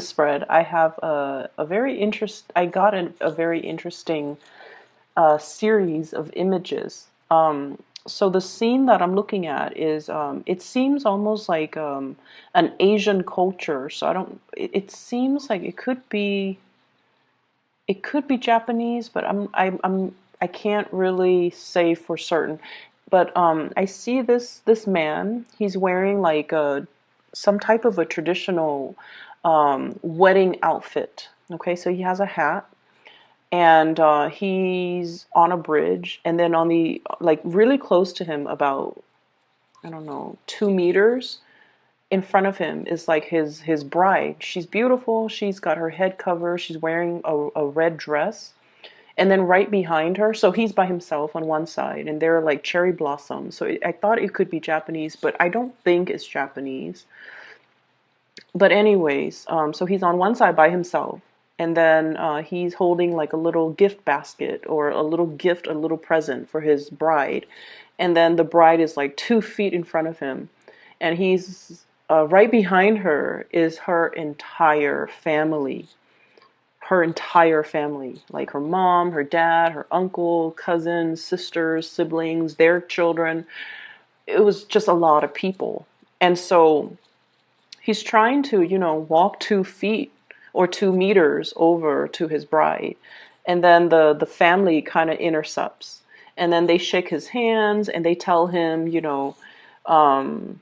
spread, I have a very I got a very interesting series of images. So the scene that I'm looking at is, it seems almost like an Asian culture. So I don't, it seems like it could be Japanese, but I can't really say for certain. But I see this man. He's wearing like a some type of a traditional wedding outfit. Okay, so he has a hat, and he's on a bridge, and then on the like really close to him, about I don't know 2 meters in front of him is like his bride. She's beautiful. She's got her head covered. She's wearing a red dress. And then right behind her, so he's by himself on one side, and there are like cherry blossoms. So I thought it could be Japanese, but I don't think it's Japanese. But anyways, so he's on one side by himself, and then he's holding like a little gift basket or a little gift, a little present for his bride. And then the bride is like 2 feet in front of him, and he's right behind her is her entire family. Her entire family, like her mom, her dad, her uncle, cousins, sisters, siblings, their children. It was just a lot of people. And so he's trying to, walk 2 feet or 2 meters over to his bride. And then the family kind of intercepts. And then they shake his hands and they tell him,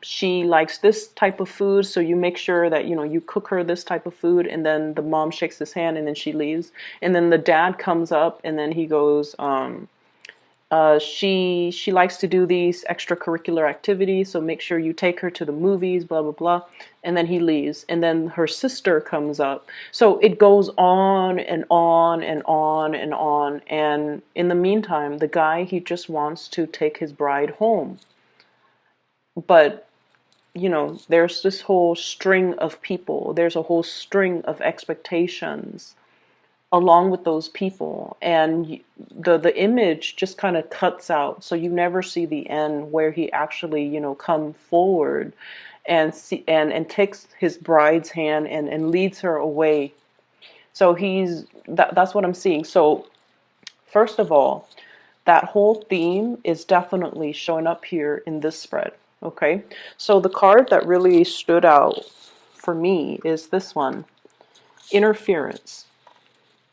she likes this type of food, so you make sure that you cook her this type of food. And then the mom shakes his hand and then she leaves. And then the dad comes up and then he goes, she likes to do these extracurricular activities, so make sure you take her to the movies, blah blah blah. And then he leaves, and then her sister comes up. So it goes on and on and on and on. And in the meantime, the guy, he just wants to take his bride home. But there's this whole string of people. There's a whole string of expectations along with those people, and the image just kind of cuts out, so you never see the end where he actually come forward and see and takes his bride's hand and leads her away. So that's what I'm seeing. So first of all, that whole theme is definitely showing up here in this spread. Okay, so the card that really stood out for me is this one, interference.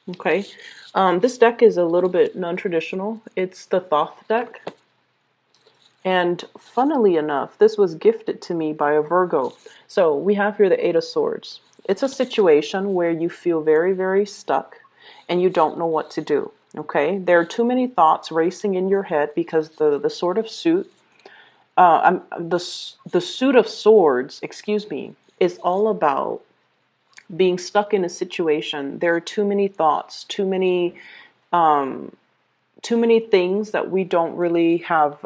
Okay, this deck is a little bit non-traditional. It's the Thoth deck. And funnily enough, this was gifted to me by a Virgo. So we have here the Eight of Swords. It's a situation where you feel very, very stuck and you don't know what to do. Okay, there are too many thoughts racing in your head because the sort of suit, the suit of swords, excuse me, is all about being stuck in a situation. There are too many thoughts, too many things that we don't really have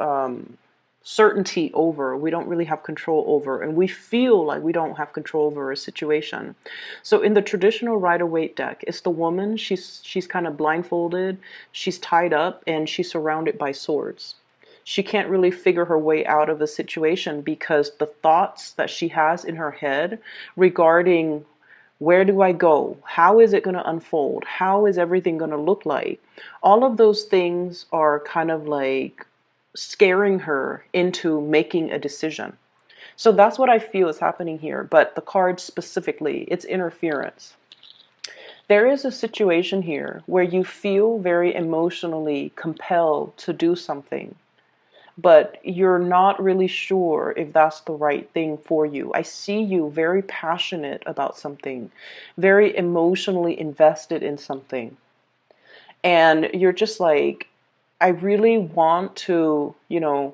certainty over. We don't really have control over, and we feel like we don't have control over a situation. So in the traditional Rider-Waite deck, it's the woman. She's kind of blindfolded. She's tied up, and she's surrounded by swords. She can't really figure her way out of a situation because the thoughts that she has in her head regarding where do I go? How is it going to unfold? How is everything going to look like? All of those things are kind of like scaring her into making a decision. So that's what I feel is happening here. But the card specifically, it's interference. There is a situation here where you feel very emotionally compelled to do something, but you're not really sure if that's the right thing for you. I see you very passionate about something, very emotionally invested in something. And you're just like, I really want to, and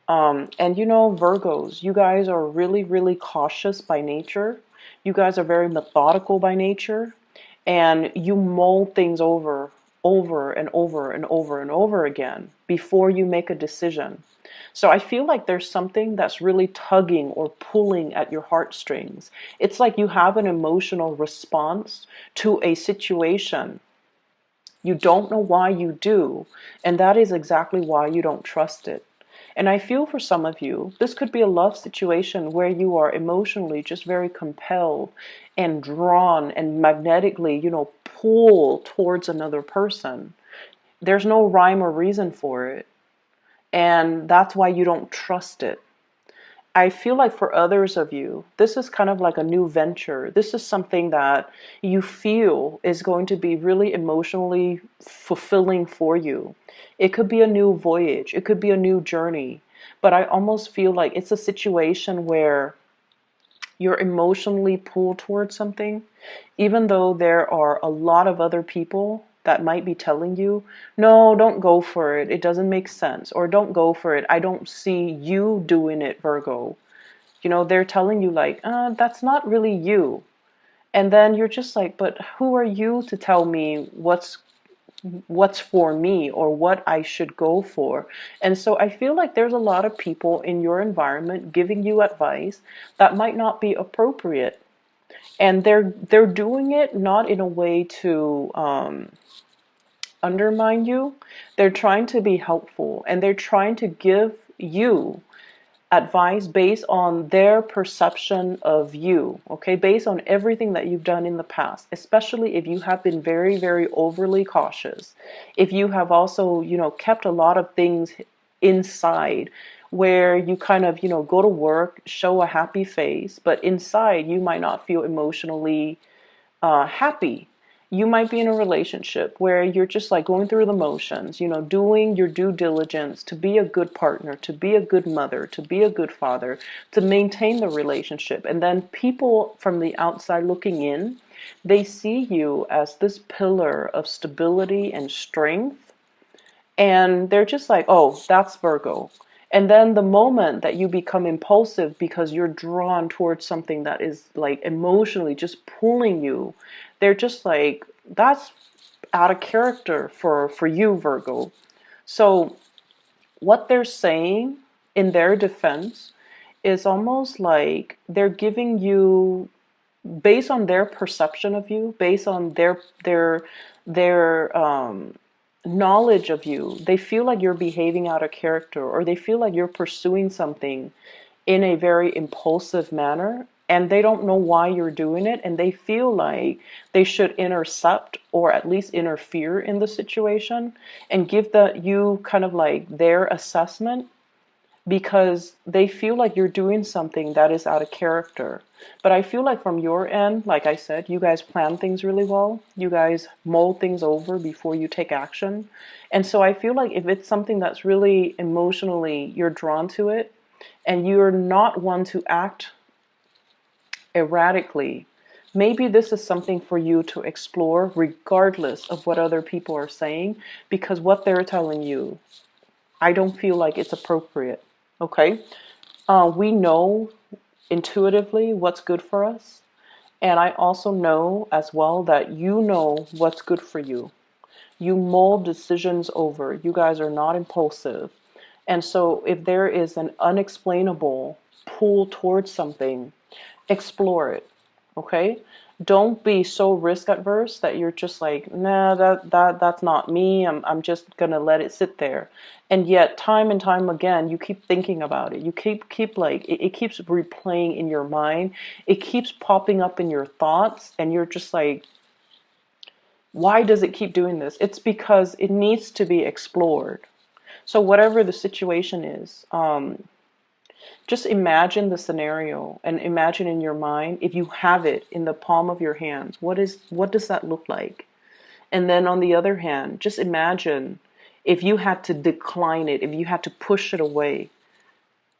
Virgos, you guys are really, really cautious by nature. You guys are very methodical by nature, and you mull things over and over and over and over again before you make a decision. So I feel like there's something that's really tugging or pulling at your heartstrings. It's like you have an emotional response to a situation. You don't know why you do, and that is exactly why you don't trust it. And I feel for some of you, this could be a love situation where you are emotionally just very compelled and drawn and magnetically, pull towards another person. There's no rhyme or reason for it. And that's why you don't trust it. I feel like for others of you, this is kind of like a new venture. This is something that you feel is going to be really emotionally fulfilling for you. It could be a new voyage, it could be a new journey, but I almost feel like it's a situation where you're emotionally pulled towards something, even though there are a lot of other people that might be telling you, no, don't go for it. It doesn't make sense. Or don't go for it. I don't see you doing it, Virgo. They're telling you like, that's not really you. And then you're just like, but who are you to tell me what's for me or what I should go for? And so I feel like there's a lot of people in your environment giving you advice that might not be appropriate. And they're doing it not in a way to undermine you. They're trying to be helpful, and they're trying to give you advice based on their perception of you, okay? Based on everything that you've done in the past, especially if you have been very, very overly cautious. If you have also, kept a lot of things inside where you kind of, go to work, show a happy face, but inside you might not feel emotionally happy. You might be in a relationship where you're just like going through the motions, doing your due diligence to be a good partner, to be a good mother, to be a good father, to maintain the relationship. And then people from the outside looking in, they see you as this pillar of stability and strength. And they're just like, oh, that's Virgo. And then the moment that you become impulsive because you're drawn towards something that is like emotionally just pulling you, they're just like, that's out of character for you, Virgo. So what they're saying in their defense is almost like they're giving you, based on their perception of you, based on their knowledge of you, they feel like you're behaving out of character, or they feel like you're pursuing something in a very impulsive manner, and they don't know why you're doing it, and they feel like they should intercept or at least interfere in the situation and give you kind of like their assessment, because they feel like you're doing something that is out of character. But I feel like from your end, like I said, you guys plan things really well. You guys mull things over before you take action. And so I feel like if it's something that's really emotionally, you're drawn to it, and you're not one to act erratically, maybe this is something for you to explore regardless of what other people are saying, because what they're telling you, I don't feel like it's appropriate. Okay? We know intuitively what's good for us. And I also know as well that you know what's good for you. You mull decisions over. You guys are not impulsive. And so if there is an unexplainable pull towards something, explore it. Okay? Don't be so risk adverse that you're just like, nah, that's not me. I'm just gonna let it sit there. And yet time and time again you keep thinking about it. You keep like it keeps replaying in your mind. It keeps popping up in your thoughts, and you're just like, why does it keep doing this? It's because it needs to be explored. So whatever the situation is, just imagine the scenario and imagine in your mind, if you have it in the palm of your hands, what does that look like? And then on the other hand, just imagine if you had to decline it, if you had to push it away,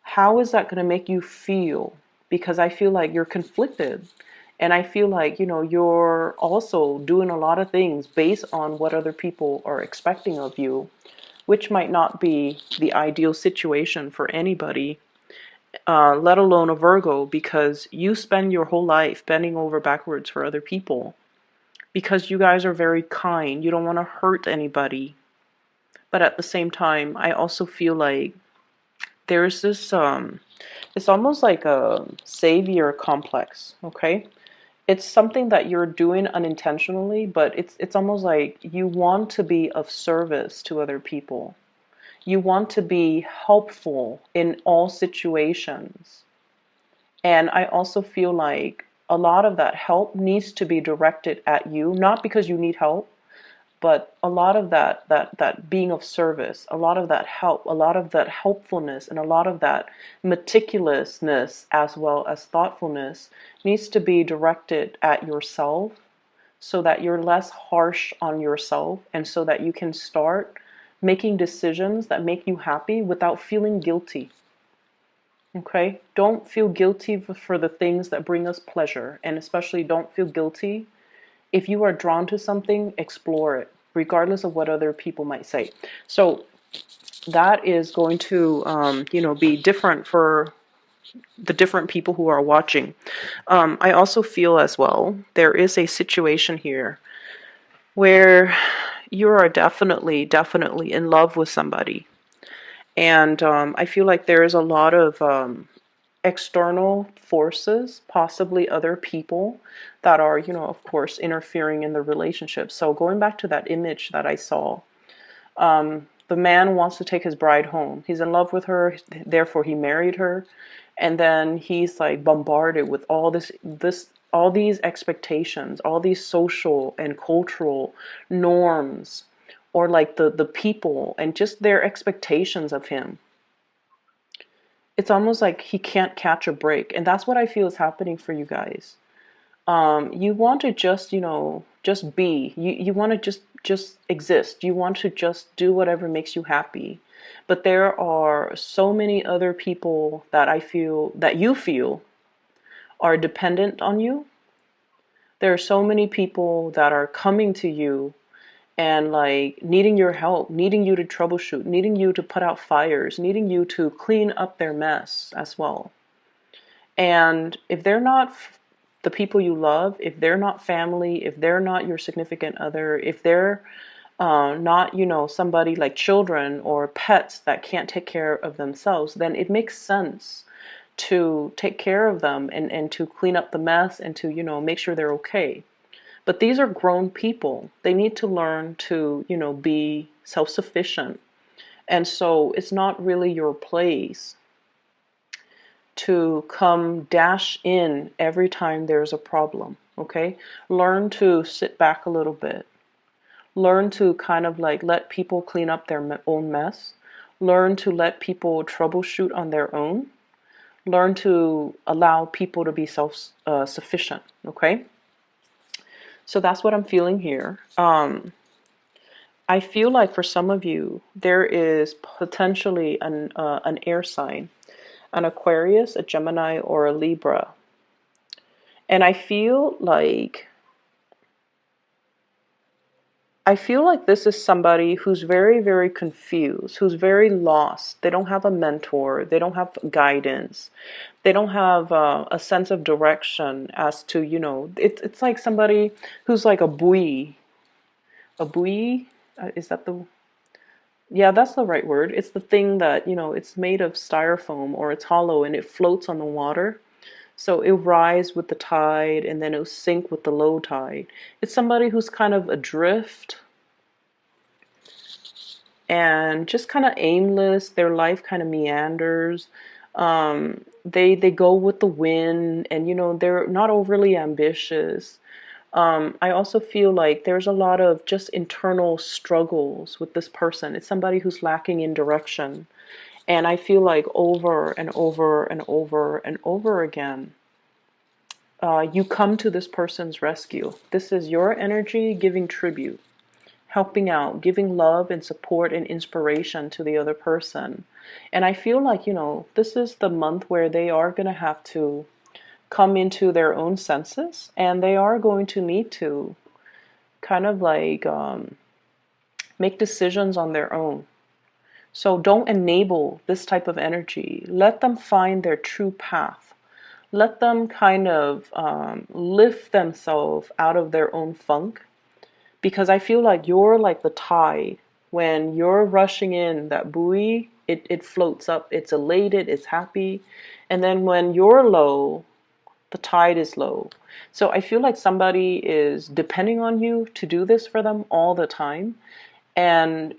how is that going to make you feel? Because I feel like you're conflicted. And I feel like, you're also doing a lot of things based on what other people are expecting of you, which might not be the ideal situation for anybody, let alone a Virgo, because you spend your whole life bending over backwards for other people because you guys are very kind. You don't want to hurt anybody. But at the same time, I also feel like there's this, it's almost like a savior complex, okay? It's something that you're doing unintentionally, but it's almost like you want to be of service to other people. You want to be helpful in all situations. And I also feel like a lot of that help needs to be directed at you, not because you need help, but a lot of that being of service, a lot of that help, a lot of that helpfulness, and a lot of that meticulousness as well as thoughtfulness needs to be directed at yourself, so that you're less harsh on yourself, and so that you can start making decisions that make you happy without feeling guilty. Okay? Don't feel guilty for the things that bring us pleasure, and especially don't feel guilty if you are drawn to something. Explore it, regardless of what other people might say. So that is going to, be different for the different people who are watching. I also feel as well, there is a situation here where you are definitely in love with somebody. And I feel like there is a lot of external forces, possibly other people, that are, of course, interfering in the relationship. So going back to that image that I saw, the man wants to take his bride home. He's in love with her, therefore he married her. And then he's like bombarded with all these expectations, all these social and cultural norms, or like the people and just their expectations of him. It's almost like he can't catch a break. And that's what I feel is happening for you guys. You want to just, just be. You want to just exist. You want to just do whatever makes you happy. But there are so many other people that you feel are dependent on you. There are so many people that are coming to you and like needing your help, needing you to troubleshoot, needing you to put out fires, needing you to clean up their mess as well. And if they're not the people you love, if they're not family, if they're not your significant other, if they're not, somebody like children or pets that can't take care of themselves, then it makes sense to take care of them and to clean up the mess and to, make sure they're okay. But these are grown people. They need to learn to, be self-sufficient. And so it's not really your place to come dash in every time there's a problem, okay? Learn to sit back a little bit. Learn to kind of like let people clean up their own mess. Learn to let people troubleshoot on their own. Learn to allow people to be self-sufficient, okay? So that's what I'm feeling here. I feel like for some of you, there is potentially an air sign, an Aquarius, a Gemini, or a Libra. And I feel like this is somebody who's very, very confused, who's very lost. They don't have a mentor. They don't have guidance. They don't have a sense of direction as to, it's like somebody who's like a buoy. A buoy? Is that the... Yeah, that's the right word. It's the thing that, it's made of styrofoam or it's hollow and it floats on the water. So it'll rise with the tide and then it'll sink with the low tide. It's somebody who's kind of adrift and just kind of aimless. Their life kind of meanders. They go with the wind, and they're not overly ambitious. I also feel like there's a lot of just internal struggles with this person. It's somebody who's lacking in direction. And I feel like over and over and over and over again, you come to this person's rescue. This is your energy giving tribute, helping out, giving love and support and inspiration to the other person. And I feel like, this is the month where they are going to have to come into their own senses, and they are going to need to kind of like make decisions on their own. So don't enable this type of energy. Let them find their true path. Let them kind of lift themselves out of their own funk, because I feel like you're like the tide. When you're rushing in, that buoy, it floats up, it's elated, it's happy. And then when you're low, the tide is low. So I feel like somebody is depending on you to do this for them all the time. And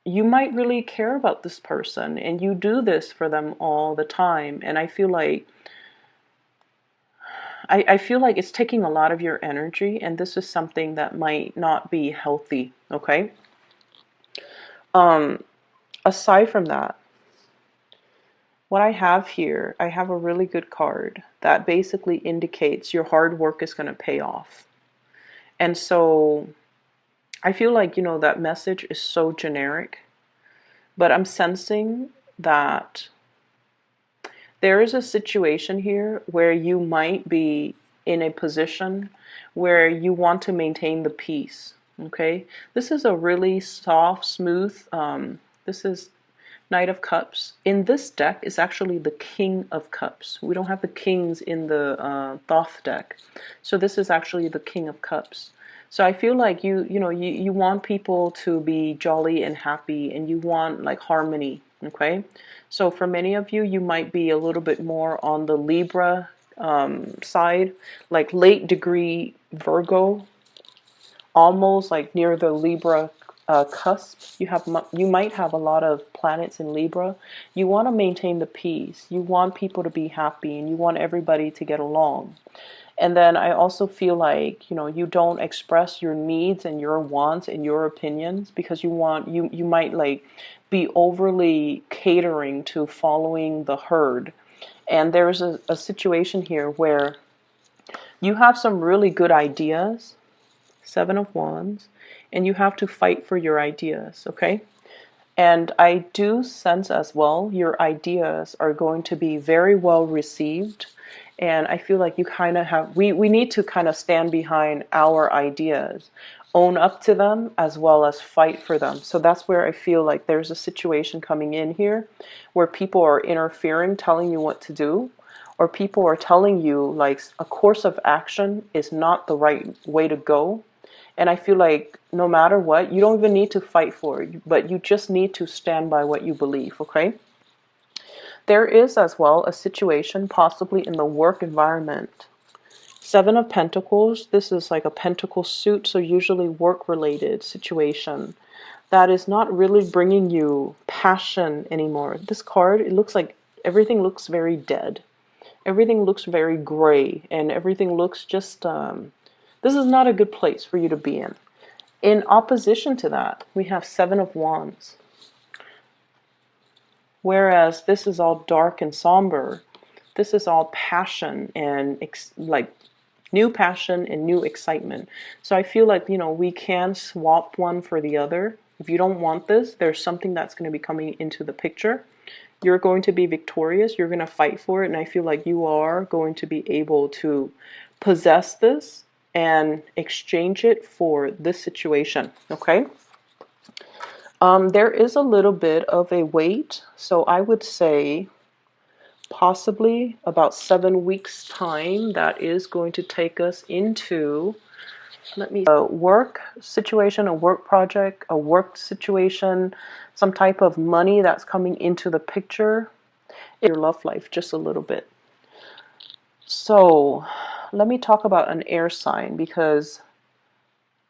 you might really care about this person and you do this for them all the time. And I feel like I feel like it's taking a lot of your energy, and this is something that might not be healthy, okay? Um, Aside from that, what I have here, I have a really good card that basically indicates your hard work is going to pay off. And so I feel like, that message is so generic, but I'm sensing that there is a situation here where you might be in a position where you want to maintain the peace. Okay, this is a really soft, smooth. This is Knight of Cups. In this deck is actually the King of Cups. We don't have the kings in the Thoth deck, so this is actually the King of Cups. So I feel like you want people to be jolly and happy, and you want like harmony. Okay, so for many of you, you might be a little bit more on the Libra side, like late degree Virgo, almost like near the Libra cusp. You might have a lot of planets in Libra. You want to maintain the peace. You want people to be happy, and you want everybody to get along. And then I also feel like, you don't express your needs and your wants and your opinions because you might like be overly catering to following the herd. And there's a situation here where you have some really good ideas, Seven of Wands, and you have to fight for your ideas, okay? And I do sense as well your ideas are going to be very well received. And I feel like you kind of we need to kind of stand behind our ideas, own up to them, as well as fight for them. So that's where I feel like there's a situation coming in here where people are interfering, telling you what to do, or people are telling you like a course of action is not the right way to go. And I feel like no matter what, you don't even need to fight for it, but you just need to stand by what you believe, okay? There is as well a situation possibly in the work environment. Seven of Pentacles, this is like a pentacle suit, so usually work-related situation that is not really bringing you passion anymore. This card, it looks like everything looks very dead. Everything looks very gray, and everything looks just, this is not a good place for you to be in. In opposition to that, we have Seven of Wands. Whereas this is all dark and somber, this is all passion and like new passion and new excitement. So I feel like, we can swap one for the other. If you don't want this, there's something that's going to be coming into the picture. You're going to be victorious. You're going to fight for it. And I feel like you are going to be able to possess this and exchange it for this situation. Okay. There is a little bit of a wait. So I would say possibly about 7 weeks time. That is going to take us into, a work situation, a work project, a work situation, some type of money that's coming into the picture in your love life just a little bit. So let me talk about an air sign, because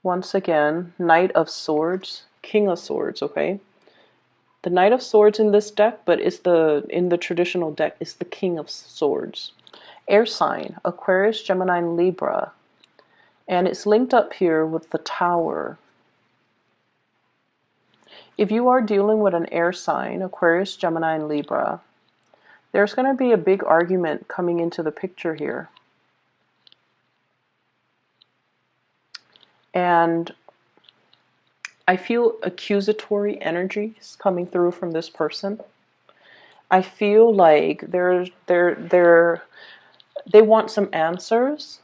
once again, Knight of Swords, King of Swords, okay? The Knight of Swords in this deck, but in the traditional deck, is the King of Swords. Air sign, Aquarius, Gemini, and Libra. And it's linked up here with the Tower. If you are dealing with an air sign, Aquarius, Gemini, and Libra, there's going to be a big argument coming into the picture here. And I feel accusatory energies coming through from this person. I feel like they want some answers.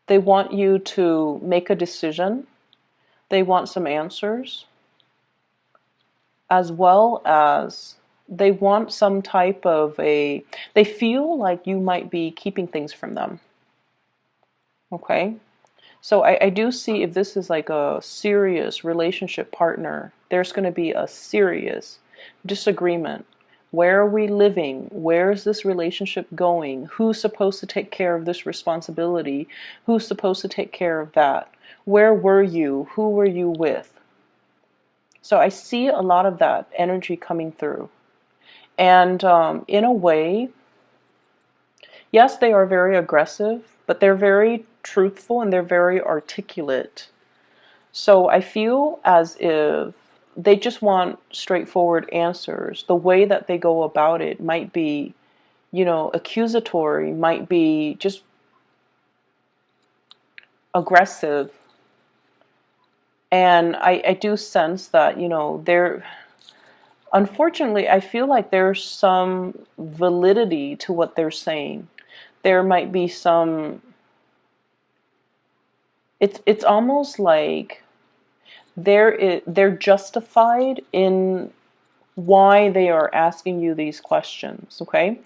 They want you to make a decision. They want some answers, as well as they want some type of they feel like you might be keeping things from them. Okay? So I do see, if this is like a serious relationship partner, there's going to be a serious disagreement. Where are we living? Where is this relationship going? Who's supposed to take care of this responsibility? Who's supposed to take care of that? Where were you? Who were you with? So I see a lot of that energy coming through. And in a way, Yes, they are very aggressive, but they're very truthful and they're very articulate. So I feel as if they just want straightforward answers. The way that they go about it might be, accusatory, might be just aggressive. And I do sense that, they're, unfortunately, I feel like there's some validity to what they're saying. There might be some, it's almost like they're justified in why they are asking you these questions, okay?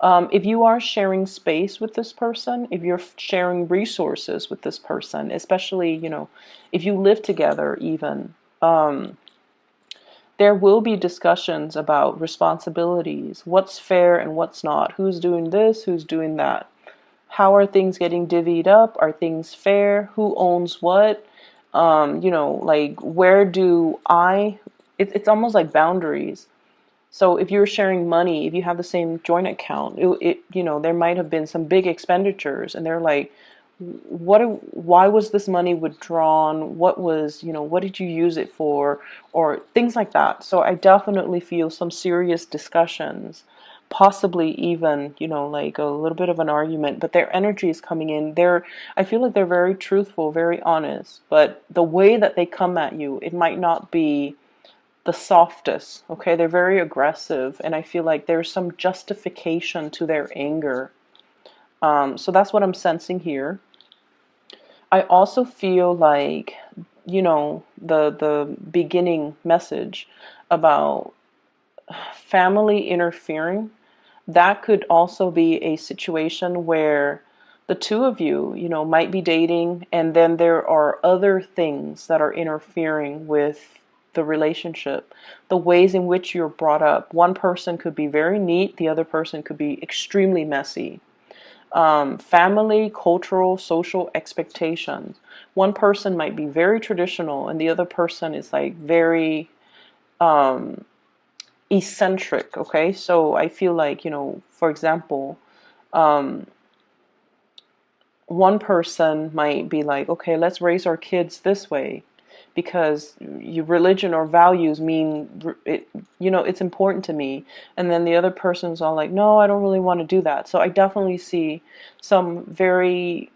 If you are sharing space with this person, if you're sharing resources with this person, especially, if you live together even, there will be discussions about responsibilities, what's fair and what's not, who's doing this, who's doing that. How are things getting divvied up? Are things fair? Who owns what? Like where do it's almost like boundaries. So if you're sharing money, if you have the same joint account, there might have been some big expenditures, and they're like, why was this money withdrawn? What did you use it for? Or things like that. So I definitely feel some serious discussions, possibly even, like a little bit of an argument, but their energy is coming in. I feel like they're very truthful, very honest, but the way that they come at you, it might not be the softest, okay? They're very aggressive, and I feel like there's some justification to their anger. So that's what I'm sensing here. I also feel like, the beginning message about family interfering, that could also be a situation where the two of you, might be dating, and then there are other things that are interfering with the relationship, the ways in which you're brought up. One person could be very neat, the other person could be extremely messy. Family, cultural, social expectations. One person might be very traditional, and the other person is like very eccentric. Okay, so I feel like, for example, one person might be like, okay, let's raise our kids this way because your religion or values mean it, it's important to me. And then the other person's all like, no, I don't really want to do that. So I definitely see some very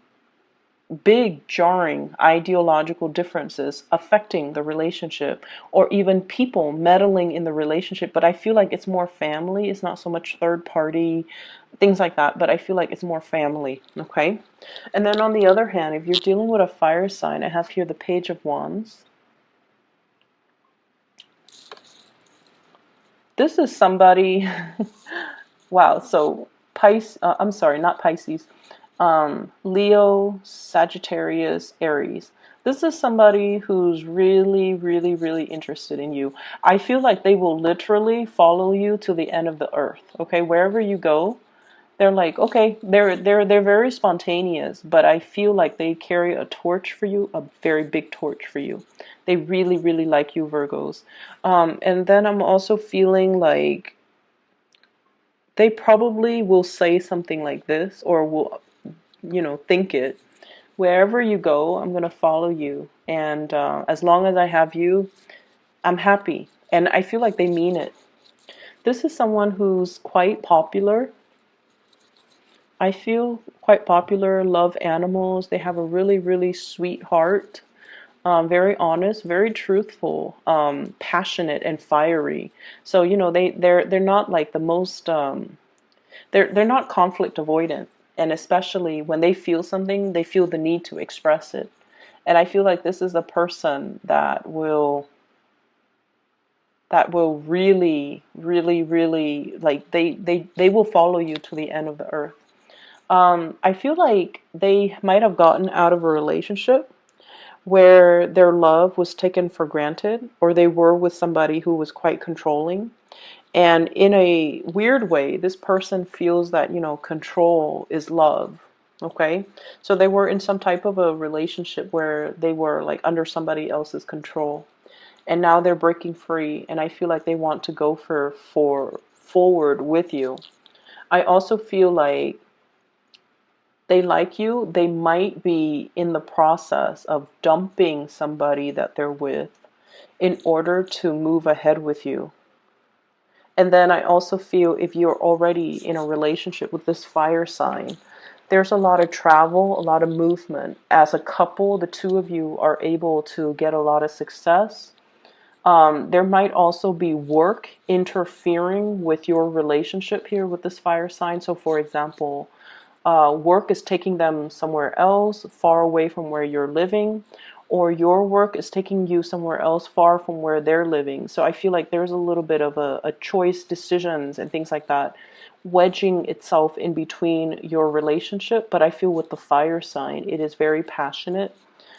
big jarring ideological differences affecting the relationship, or even people meddling in the relationship. But I feel like it's more family, it's not so much third party, things like that, but I feel like it's more family. Okay, and then on the other hand, if you're dealing with a fire sign, I have here the Page of Wands. This is somebody wow, so I'm sorry, not Pisces, Leo, Sagittarius, Aries. This is somebody who's really, really, really interested in you. I feel like they will literally follow you to the end of the earth. Okay, wherever you go, they're like, okay, they're very spontaneous, but I feel like they carry a torch for you, a very big torch for you. They really, really like you, Virgos. And then I'm also feeling like they probably will say something like this, or will, think it. Wherever you go, I'm going to follow you. And as long as I have you, I'm happy. And I feel like they mean it. This is someone who's quite popular. I feel quite popular, love animals. They have a really, really sweet heart. Very honest, very truthful, passionate, and fiery. So they're not like the most they're not conflict avoidant, and especially when they feel something, they feel the need to express it. And I feel like this is a person that will really, really, really, like, they will follow you to the end of the earth. I feel like they might have gotten out of a relationship where their love was taken for granted, or they were with somebody who was quite controlling. And in a weird way, this person feels that, control is love. Okay? So they were in some type of a relationship where they were like under somebody else's control. And now they're breaking free, and I feel like they want to go for forward with you. I also feel like They like you. They might be in the process of dumping somebody that they're with in order to move ahead with you. And then I also feel if you're already in a relationship with this fire sign, there's a lot of travel, a lot of movement. As a couple, the two of you are able to get a lot of success. There might also be work interfering with your relationship here with this fire sign. So, for example, work is taking them somewhere else, far away from where you're living, or your work is taking you somewhere else, far from where they're living. So I feel like there's a little bit of a choice, decisions, and things like that wedging itself in between your relationship. But I feel with the fire sign, it is very passionate.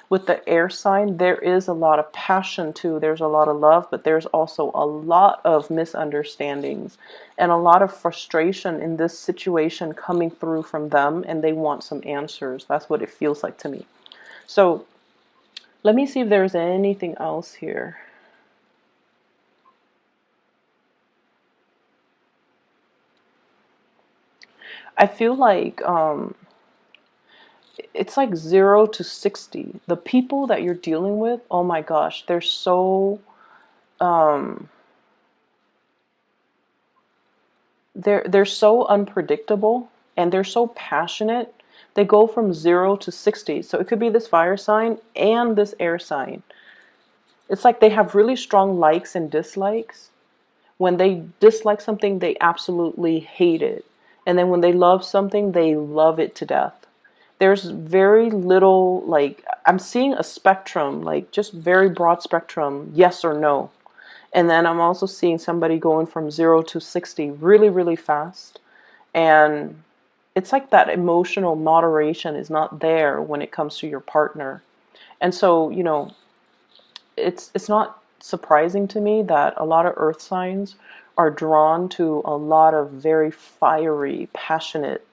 With the air sign, there is a lot of passion too. There's a lot of love, but there's also a lot of misunderstandings and a lot of frustration in this situation coming through from them, and they want some answers. That's what it feels like to me. So let me see if there's anything else here. I feel like it's like 0 to 60. The people that you're dealing with, oh my gosh, um, they're so unpredictable and they're so passionate. They go from 0 to 60. So it could be this fire sign and this air sign. It's like they have really strong likes and dislikes. When they dislike something, they absolutely hate it. And then when they love something, they love it to death. There's very little, like, I'm seeing a spectrum, like just very broad spectrum, yes or no. And then I'm also seeing somebody going from 0 to 60 really, really fast. And it's like that emotional moderation is not there when it comes to your partner. And so, it's not surprising to me that a lot of earth signs are drawn to a lot of very fiery, passionate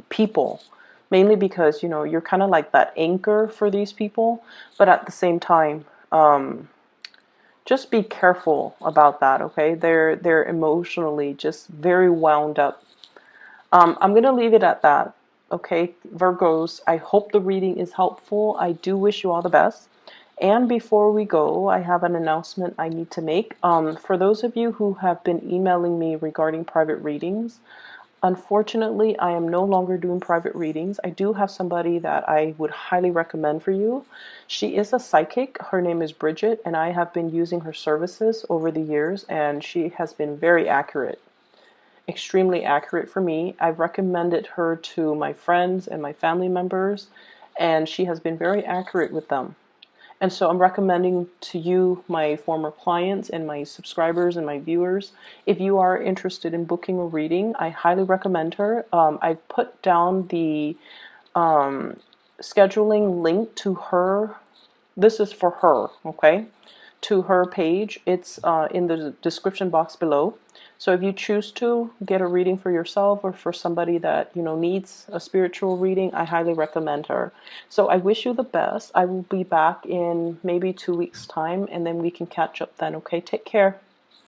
people, mainly because you're kind of like that anchor for these people. But at the same time, just be careful about that. Okay, they're emotionally just very wound up. I'm gonna leave it at that. Okay, Virgos, I hope the reading is helpful. I do wish you all the best. And before we go, I have an announcement I need to make. For those of you who have been emailing me regarding private readings, unfortunately, I am no longer doing private readings. I do have somebody that I would highly recommend for you. She is a psychic. Her name is Bridget, and I have been using her services over the years, and she has been very accurate, extremely accurate for me. I've recommended her to my friends and my family members, and she has been very accurate with them. And so I'm recommending to you, my former clients and my subscribers and my viewers, if you are interested in booking a reading, I highly recommend her. I've put down the scheduling link to her. This is for her, okay? To her page. It's in the description box below. So if you choose to get a reading for yourself or for somebody that needs a spiritual reading, I highly recommend her. So I wish you the best. I will be back in maybe 2 weeks' time, and then we can catch up then. Okay, take care.